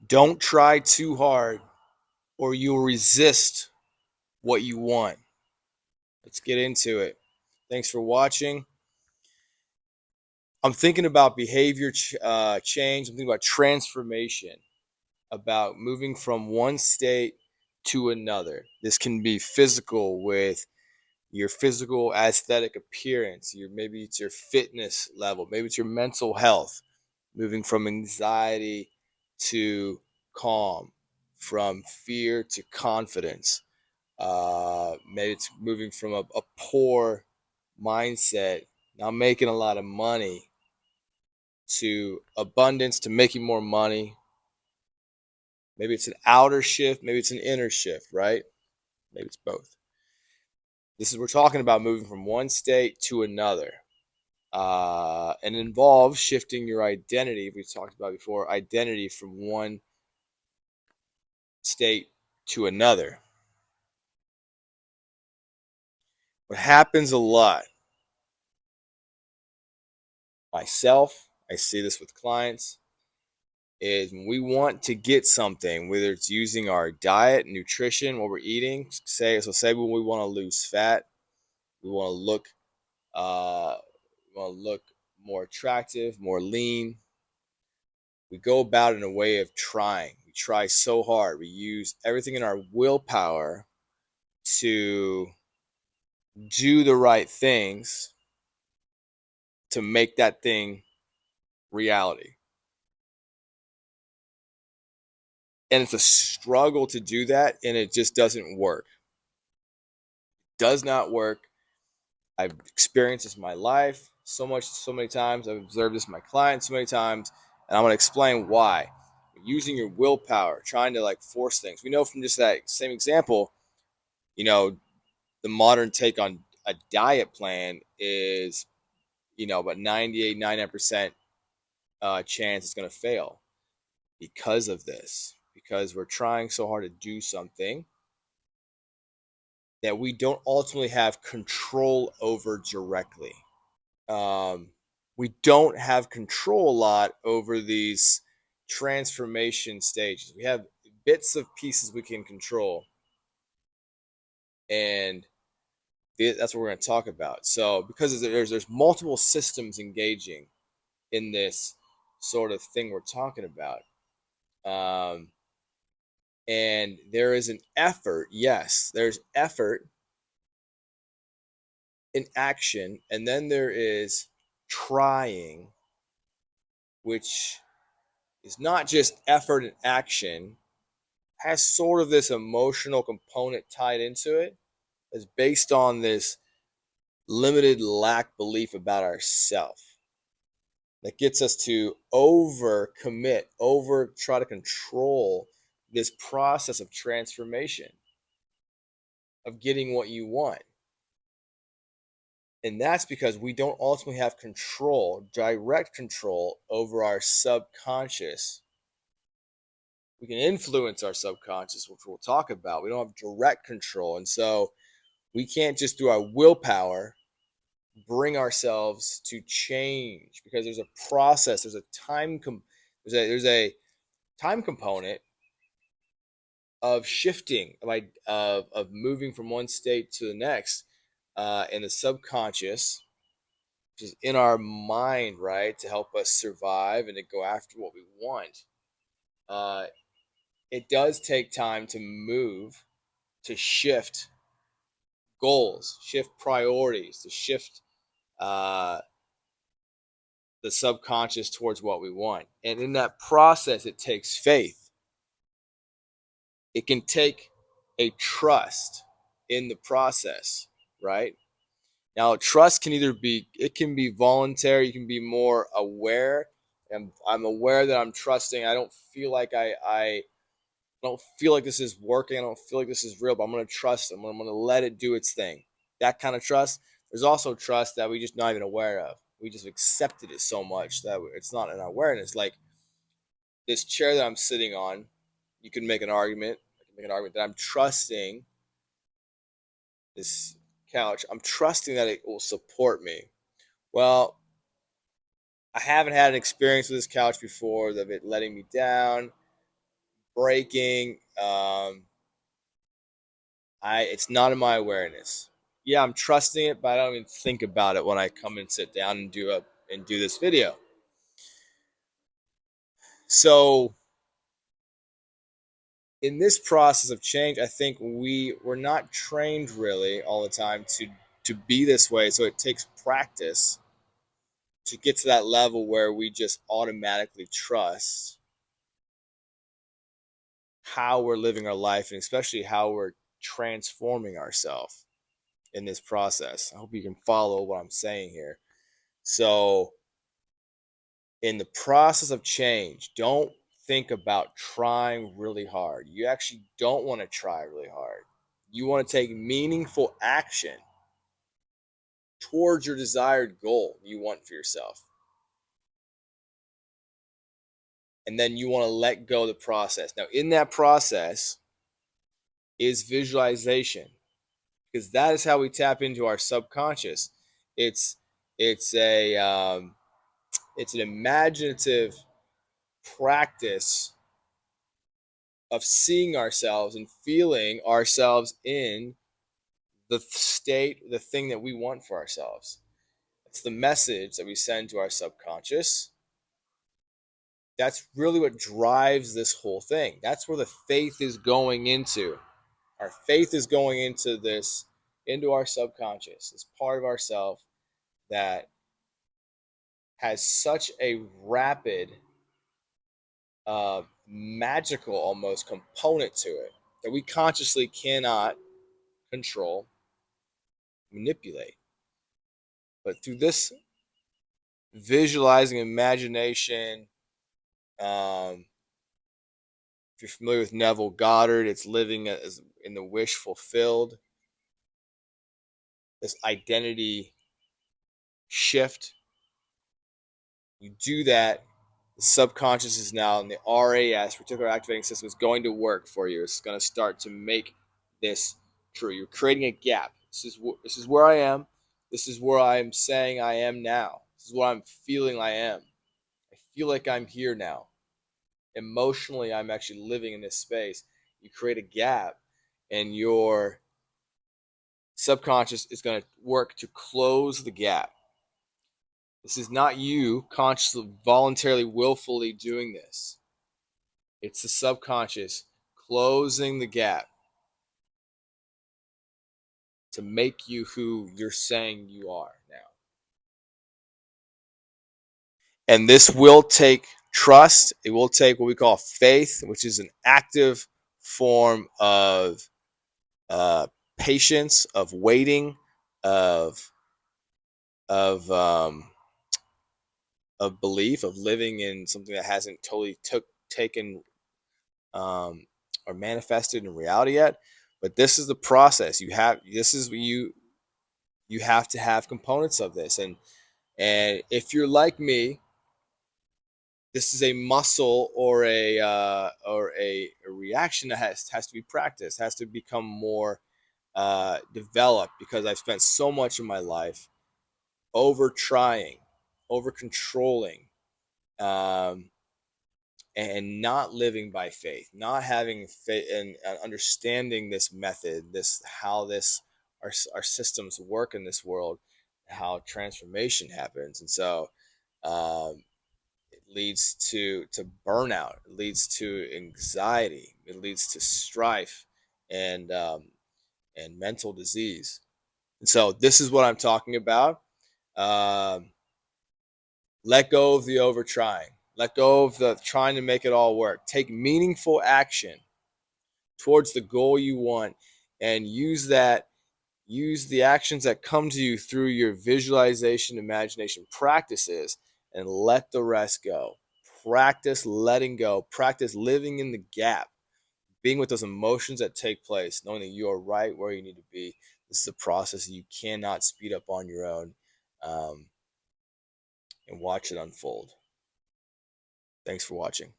Don't try too hard or you'll resist what you want. Let's get into it. Thanks for watching. I'm thinking about behavior change. I'm thinking about transformation, about moving from one state to another. This can be physical with your physical aesthetic appearance. Maybe it's your fitness level. Maybe it's your mental health. Moving from anxiety to calm, from fear to confidence. Maybe it's moving from a poor mindset, now making a lot of money, to abundance, to making more money. Maybe it's an outer shift, maybe it's an inner shift, right? Maybe it's both. We're talking about moving from one state to another. And it involves shifting your identity. We talked about before, identity from one state to another. What happens a lot, myself, I see this with clients, is when we want to get something, whether it's using our diet, nutrition, what we're eating. Say when we want to lose fat, we want to look, uh, we want to look more attractive, more lean. We go about it in a way of trying. We try so hard. We use everything in our willpower to do the right things to make that thing reality. And it's a struggle to do that, and it just doesn't work. Does not work. I've experienced this in my life so many times. I've observed this in my clients so many times, and I'm going to explain why. Using your willpower, trying to like force things. We know from just that same example, you know, the modern take on a diet plan is, about 98, 99% chance it's going to fail because of this, because we're trying so hard to do something that we don't ultimately have control over directly. We don't have control a lot over these transformation stages. We have bits of pieces we can control, and that's what we're going to talk about. So, because there's multiple systems engaging in this sort of thing we're talking about, um, and there is an effort. Yes, there's effort in action, and then there is trying, which is not just effort and action, has sort of this emotional component tied into it. It's based on this limited lack belief about ourselves that gets us to over commit, over try to control this process of transformation, of getting what you want. And that's because we don't ultimately have control, direct control over our subconscious. We can influence our subconscious, which we'll talk about. We don't have direct control. And so we can't just through our willpower bring ourselves to change, because there's a process, there's a there's a time component of shifting, of moving from one state to the next, in the subconscious, which is in our mind, right, to help us survive and to go after what we want. Uh, it does take time to move, to shift goals, shift priorities, to shift uh, the subconscious towards what we want. And in that process, it takes faith. It can take a trust in the process, right? Now, trust can it can be voluntary, you can be more aware. And I'm aware that I'm trusting. I don't feel like I don't feel like this is working. I don't feel like this is real, but I'm going to trust them. I'm going to let it do its thing. That kind of trust. There's also trust that we just not even aware of. We just accepted it so much that it's not in our awareness. Like this chair that I'm sitting on, you can make an argument. I can make an argument that I'm trusting this couch. I'm trusting that it will support me. Well, I haven't had an experience with this couch before of it letting me down. breaking. It's not in my awareness. Yeah, I'm trusting it, but I don't even think about it when I come and sit down and do this video. So in this process of change, I think we're not trained really all the time to be this way. So it takes practice to get to that level where we just automatically trust how we're living our life, and especially how we're transforming ourselves in this process. I hope you can follow what I'm saying here. So in the process of change, don't think about trying really hard. You actually don't want to try really hard. You want to take meaningful action towards your desired goal you want for yourself. And then you want to let go of the process. Now, in that process is visualization, because that is how we tap into our subconscious. It's it's a it's an imaginative practice of seeing ourselves and feeling ourselves in the state, the thing that we want for ourselves. It's the message that we send to our subconscious. That's really what drives this whole thing. That's where the faith is going into. Our faith is going into this, into our subconscious, this part of ourself that has such a rapid, magical almost component to it that we consciously cannot control, manipulate. But through this visualizing imagination, if you're familiar with Neville Goddard, it's living as in the wish fulfilled. This identity shift. You do that, the subconscious is now in the RAS, reticular activating system, is going to work for you. It's going to start to make this true. You're creating a gap. This is where I am. This is where I'm saying I am now. This is what I'm feeling I am. I feel like I'm here now. Emotionally, I'm actually living in this space. You create a gap, and your subconscious is going to work to close the gap. This is not you consciously, voluntarily, willfully doing this. It's the subconscious closing the gap to make you who you're saying you are now. And this will take trust. It will take what we call faith, which is an active form of patience, of waiting, of of um, of belief, of living in something that hasn't totally taken or manifested in reality yet. But this is the process. This is what you have to have components of this, and if you're like me, this is a muscle or a reaction that has to be practiced, has to become more developed, because I've spent so much of my life over trying, over controlling, um, and not living by faith, not having faith and understanding this method, this how this our systems work in this world, how transformation happens. And so um, it leads to burnout, it leads to anxiety, it leads to strife, and mental disease. And so this is what I'm talking about. Um, Let go of the over trying. Let go of the trying to make it all work. Take meaningful action towards the goal you want, and use the actions that come to you through your visualization, imagination practices, and let the rest go. Practice letting go. Practice living in the gap, being with those emotions that take place, knowing that you are right where you need to be. This is a process that you cannot speed up on your own, um, and watch it unfold. Thanks for watching.